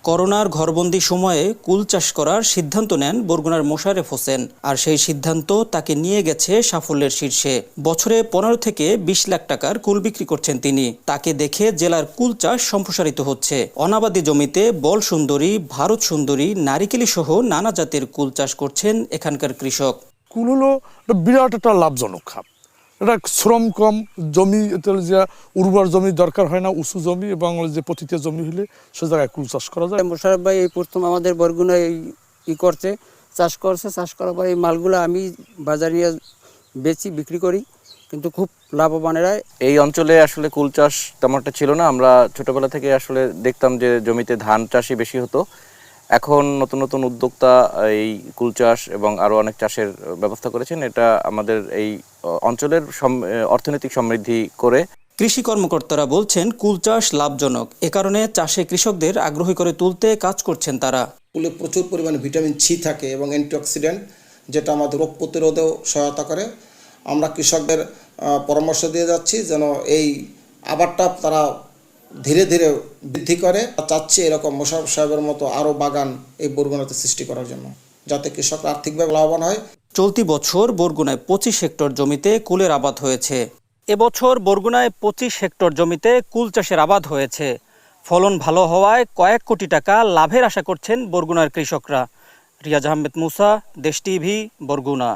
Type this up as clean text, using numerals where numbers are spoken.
করোনার ঘরবন্দি সময়ে কুল চাষ করার সিদ্ধান্ত নেন বরগুনার মোশারেফ হোসেন। আর সেই সিদ্ধান্ত তাকে নিয়ে গেছে সাফল্যের শীর্ষে। বছরে 15 থেকে 20 লাখ টাকার কুল বিক্রি করছেন তিনি। তাকে দেখে জেলার কুল চাষ সম্প্রসারিত হচ্ছে। অনাবাদি জমিতে বল সুন্দরী, ভারত সুন্দরী, নারিকেলি সহ নানা জাতের কুল চাষ করছেন এখানকার কৃষক। কুল হলো বিরাট একটা লাভজনক খাত। এটা শ্রম কম, জমি যে উর্বর জমি দরকার হয় না, উঁচু জমি এবং যে পতিত জমি হলে সে জায়গায় কুল চাষ করা যায়। মোশাররফ ভাই এই প্রথম আমাদের বরগুনায় চাষ করার পর এই মালগুলো আমি বাজারে নিয়ে বিক্রি করি, কিন্তু খুব লাভবান এরা। এই অঞ্চলে আসলে কুল চাষ তেমন একটা ছিল না। আমরা ছোটবেলা থেকে আসলে দেখতাম যে জমিতে ধান চাষই বেশি হতো। এখন নতুন নতুন উদ্যোক্তা এই কুল চাষ এবং আরো অনেক চাষের ব্যবস্থা করেছেন। এটা আমাদের এই অঞ্চলের অর্থনৈতিক সমৃদ্ধি করে। কৃষি কর্মকর্তারা বলছেন কুল চাষ লাভজনক। এ কারণে চাষে কৃষকদের আগ্রহী করে তুলতে কাজ করছেন তারা। কুলে প্রচুর পরিমাণে ভিটামিন সি থাকে এবং অ্যান্টিঅক্সিডেন্ট, যেটা আমাদের রোগ প্রতিরোধেও সহায়তা করে। আমরা কৃষকদের পরামর্শ দিয়ে যাচ্ছি যেন এই আবারটা তারা ধীরে ধীরে বৃদ্ধি করে। চাচ্ছি এরকম মোশাররফ সাহেবের মতো আরও বাগান এই বরগুনাতে সৃষ্টি করার জন্য, যাতে কৃষকরা আর্থিকভাবে লাভবান হয়। চলতি বছর বরগুনায় 25 হেক্টর জমিতে কুলের আবাদ হয়েছে। এবছর বরগুনায় 25 হেক্টর জমিতে কুল চাষের আবাদ হয়েছে। ফলন ভালো হওয়ায় কয়েক কোটি টাকা লাভের আশা করছেন বরগুনার কৃষকরা। রিয়াজ আহমেদ মুসা, দেশ টিভি, বরগুনা।